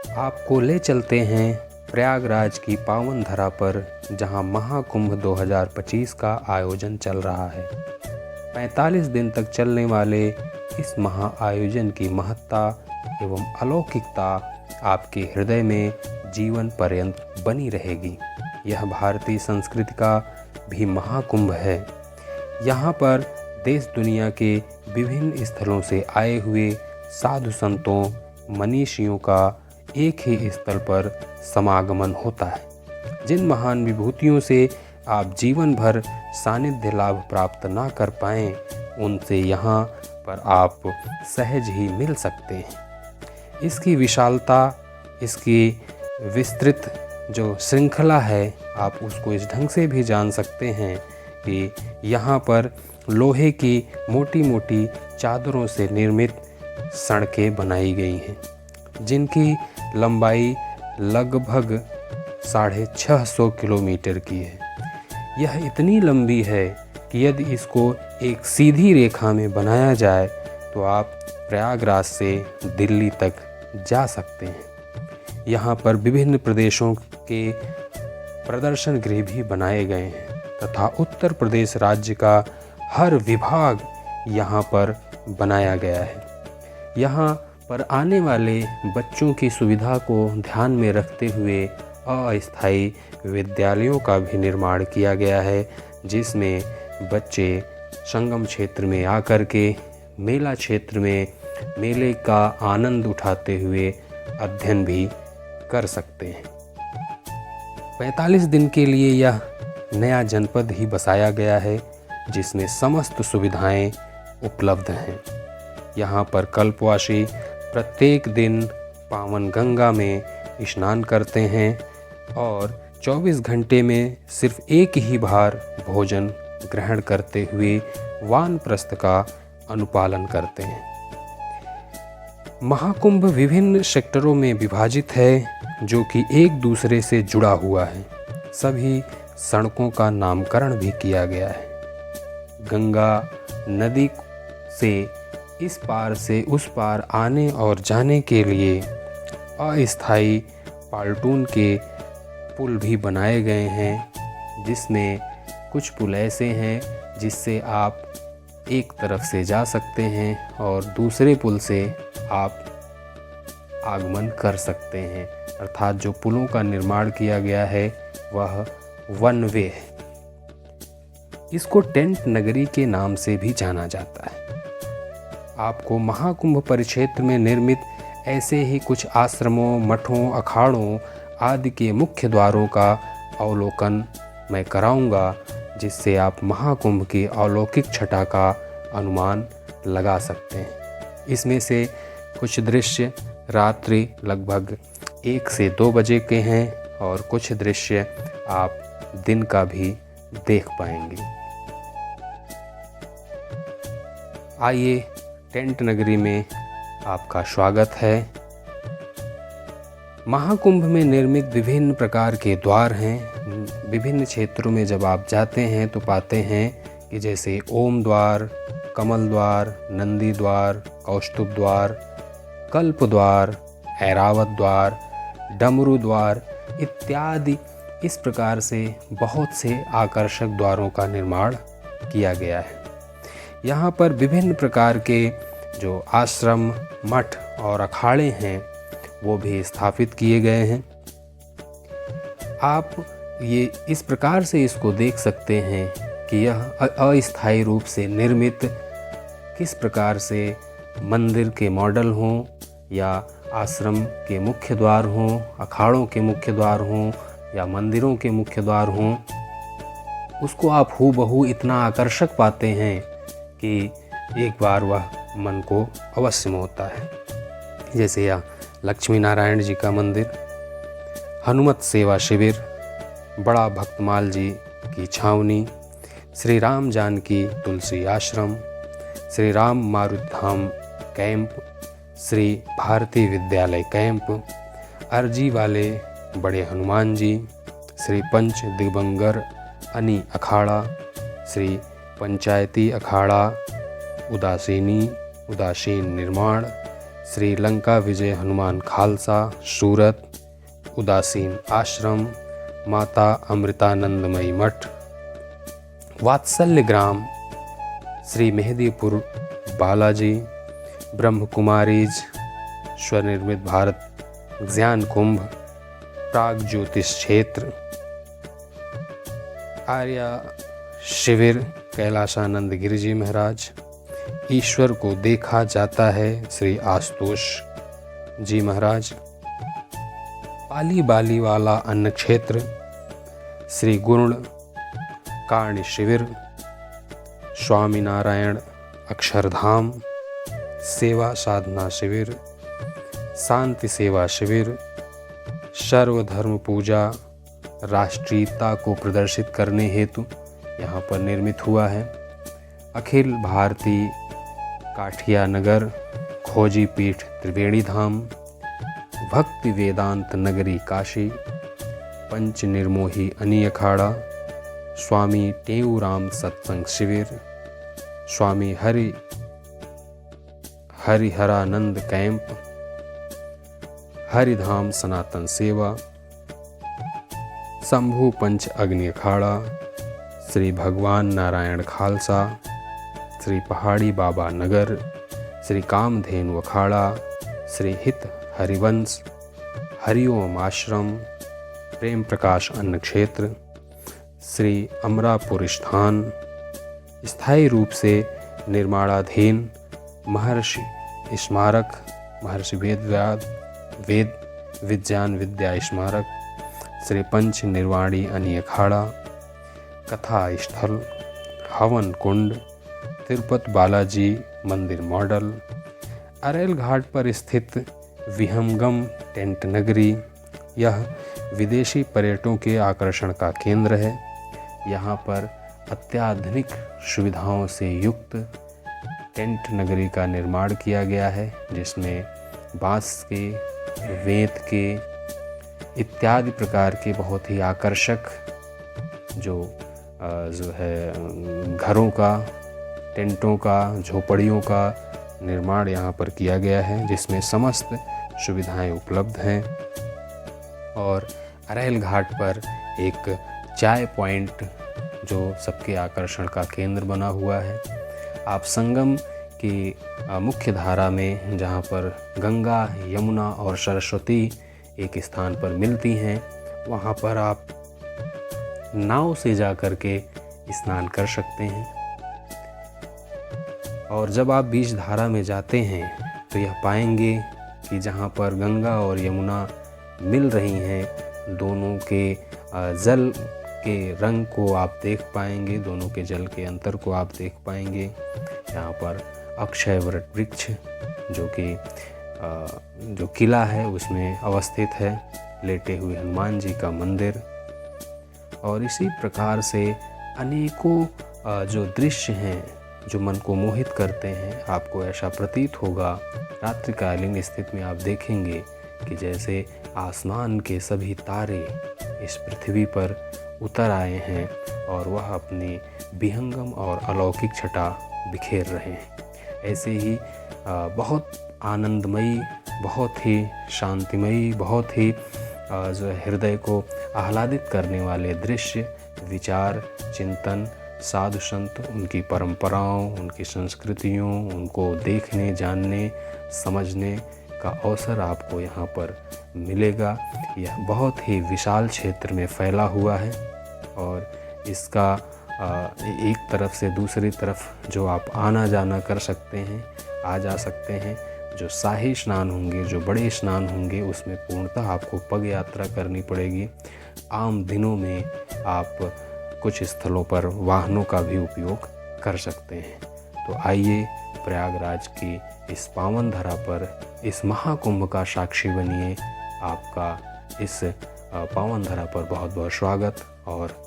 आपको ले चलते हैं प्रयागराज की पावन धरा पर, जहां महाकुंभ 2025 का आयोजन चल रहा है। 45 दिन तक चलने वाले इस महा आयोजन की महत्ता एवं अलौकिकता आपके हृदय में जीवन पर्यंत बनी रहेगी। यह भारतीय संस्कृति का भी महाकुंभ है। यहाँ पर देश दुनिया के विभिन्न स्थलों से आए हुए साधु संतों, मनीषियों का एक ही स्थल पर समागमन होता है। जिन महान विभूतियों से आप जीवन भर सानिध्य लाभ प्राप्त ना कर पाएं, उनसे यहाँ पर आप सहज ही मिल सकते हैं। इसकी विशालता, इसकी विस्तृत जो श्रृंखला है, आप उसको इस ढंग से भी जान सकते हैं कि यहाँ पर लोहे की मोटी मोटी चादरों से निर्मित सड़कें बनाई गई हैं, जिनकी लंबाई लगभग 650 किलोमीटर की है। यह इतनी लंबी है कि यदि इसको एक सीधी रेखा में बनाया जाए तो आप प्रयागराज से दिल्ली तक जा सकते हैं। यहाँ पर विभिन्न प्रदेशों के प्रदर्शन गृह भी बनाए गए हैं तथा उत्तर प्रदेश राज्य का हर विभाग यहाँ पर बनाया गया है। यहाँ पर आने वाले बच्चों की सुविधा को ध्यान में रखते हुए अस्थायी विद्यालयों का भी निर्माण किया गया है, जिसमें बच्चे संगम क्षेत्र में आकर के मेला क्षेत्र में मेले का आनंद उठाते हुए अध्ययन भी कर सकते हैं। 45 दिन के लिए यह नया जनपद ही बसाया गया है, जिसमें समस्त सुविधाएं उपलब्ध हैं। यहाँ पर कल्पवासी प्रत्येक दिन पावन गंगा में स्नान करते हैं और 24 घंटे में सिर्फ एक ही बार भोजन ग्रहण करते हुए वानप्रस्थ का अनुपालन करते हैं। महाकुंभ विभिन्न सेक्टरों में विभाजित है, जो कि एक दूसरे से जुड़ा हुआ है। सभी सड़कों का नामकरण भी किया गया है। गंगा नदी से इस पार से उस पार आने और जाने के लिए अस्थायी पाल्टून के पुल भी बनाए गए हैं, जिसमें कुछ पुल ऐसे हैं जिससे आप एक तरफ से जा सकते हैं और दूसरे पुल से आप आगमन कर सकते हैं। अर्थात जो पुलों का निर्माण किया गया है वह वन वे है। इसको टेंट नगरी के नाम से भी जाना जाता है। आपको महाकुंभ परिक्षेत्र में निर्मित ऐसे ही कुछ आश्रमों, मठों, अखाड़ों आदि के मुख्य द्वारों का अवलोकन मैं कराऊंगा, जिससे आप महाकुंभ की अलौकिक छटा का अनुमान लगा सकते हैं। इसमें से कुछ दृश्य रात्रि लगभग 1 से 2 बजे के हैं और कुछ दृश्य आप दिन का भी देख पाएंगे। आइए, टेंट नगरी में आपका स्वागत है। महाकुंभ में निर्मित विभिन्न प्रकार के द्वार हैं। विभिन्न क्षेत्रों में जब आप जाते हैं तो पाते हैं कि जैसे ओम द्वार, कमल द्वार, नंदी द्वार, कौस्तुभ द्वार, कल्प द्वार, ऐरावत द्वार, डमरू द्वार इत्यादि इस प्रकार से बहुत से आकर्षक द्वारों का निर्माण किया गया है। यहाँ पर विभिन्न प्रकार के जो आश्रम, मठ और अखाड़े हैं वो भी स्थापित किए गए हैं। आप ये इस प्रकार से इसको देख सकते हैं कि यह अस्थायी रूप से निर्मित किस प्रकार से मंदिर के मॉडल हों या आश्रम के मुख्य द्वार हों, अखाड़ों के मुख्य द्वार हों या मंदिरों के मुख्य द्वार हों, उसको आप हूबहू इतना आकर्षक पाते हैं कि एक बार वह मन को अवश्य मोहता है। जैसे यह लक्ष्मी नारायण जी का मंदिर, हनुमत सेवा शिविर, बड़ा भक्तमाल जी की छावनी, श्री राम जानकी तुलसी आश्रम, श्री राम मारुति धाम कैंप, श्री भारती विद्यालय कैंप, अर्जी वाले बड़े हनुमान जी, श्री पंच दिगंबर अनी अखाड़ा, श्री पंचायती अखाड़ा, उदासीन निर्माण, श्रीलंका विजय हनुमान खालसा सूरत, उदासीन आश्रम, माता अमृतानंदमयी मठ, वात्सल्य ग्राम, श्री मेहदीपुर बालाजी, ब्रह्म कुमारीज, स्वनिर्मित भारत ज्ञान कुंभ, प्राग ज्योतिष क्षेत्र, आर्या शिविर कैलाशानंद गिरि जी महाराज, ईश्वर को देखा जाता है श्री आशुतोष जी महाराज, पाली बाली वाला अन्न क्षेत्र, श्री गुण कार्ण शिविर, स्वामी नारायण अक्षरधाम, सेवा साधना शिविर, शांति सेवा शिविर, सर्वधर्म पूजा राष्ट्रीयता को प्रदर्शित करने हेतु यहाँ पर निर्मित हुआ है। अखिल भारतीय काठिया नगर, खोजी पीठ त्रिवेणी धाम, भक्ति वेदांत नगरी काशी, पंच निर्मोही अनी अखाड़ा, स्वामी टेऊराम सत्संग शिविर, स्वामी हरिहरानंद कैंप, हरिधाम सनातन सेवा, शंभु पंच अग्नि अखाड़ा, श्री भगवान नारायण खालसा, श्री पहाड़ी बाबा नगर, श्री कामधेनु अखाड़ा, श्री हित हरिवंश, हरिओम आश्रम, प्रेम प्रकाश अन्न क्षेत्र, श्री अमरापुर स्थान, स्थायी रूप से निर्माणाधीन महर्षि स्मारक, महर्षि वेद विज्ञान विद्या स्मारक, श्री पंच निर्वाणी अनी अखाड़ा, कथा स्थल, हवन कुंड, तिरुपति बालाजी मंदिर मॉडल, अरेल घाट पर स्थित विहंगम टेंट नगरी, यह विदेशी पर्यटकों के आकर्षण का केंद्र है। यहाँ पर अत्याधुनिक सुविधाओं से युक्त टेंट नगरी का निर्माण किया गया है, जिसमें बांस के, रेत के इत्यादि प्रकार के बहुत ही आकर्षक जो है घरों का, टेंटों का, झोपड़ियों का निर्माण यहाँ पर किया गया है, जिसमें समस्त सुविधाएं उपलब्ध हैं। और अरेल घाट पर एक चाय पॉइंट जो सबके आकर्षण का केंद्र बना हुआ है। आप संगम की मुख्य धारा में, जहाँ पर गंगा, यमुना और सरस्वती एक स्थान पर मिलती हैं, वहाँ पर आप नाव से जा कर के स्नान कर सकते हैं। और जब आप बीच धारा में जाते हैं तो यह पाएंगे कि जहाँ पर गंगा और यमुना मिल रही हैं, दोनों के जल के रंग को आप देख पाएंगे, दोनों के जल के अंतर को आप देख पाएंगे। यहाँ पर अक्षय वट वृक्ष जो किला है उसमें अवस्थित है, लेटे हुए हनुमान जी का मंदिर, और इसी प्रकार से अनेकों जो दृश्य हैं जो मन को मोहित करते हैं। आपको ऐसा प्रतीत होगा, रात्रिकालीन स्थिति में आप देखेंगे कि जैसे आसमान के सभी तारे इस पृथ्वी पर उतर आए हैं और वह अपनी विहंगम और अलौकिक छटा बिखेर रहे हैं। ऐसे ही बहुत आनंदमयी, बहुत ही शांतिमयी, बहुत ही जो हृदय को आह्लादित करने वाले दृश्य, विचार, चिंतन, साधु संत, उनकी परंपराओं, उनकी संस्कृतियों, उनको देखने, जानने, समझने का अवसर आपको यहाँ पर मिलेगा। यह बहुत ही विशाल क्षेत्र में फैला हुआ है और इसका एक तरफ से दूसरी तरफ जो आप आना जाना कर सकते हैं, आ जा सकते हैं। जो शाही स्नान होंगे, जो बड़े स्नान होंगे, उसमें पूर्णतः आपको पग यात्रा करनी पड़ेगी। आम दिनों में आप कुछ स्थलों पर वाहनों का भी उपयोग कर सकते हैं। तो आइए प्रयागराज की इस पावन धरा पर इस महाकुंभ का साक्षी बनिए। आपका इस पावन धरा पर बहुत बहुत स्वागत। और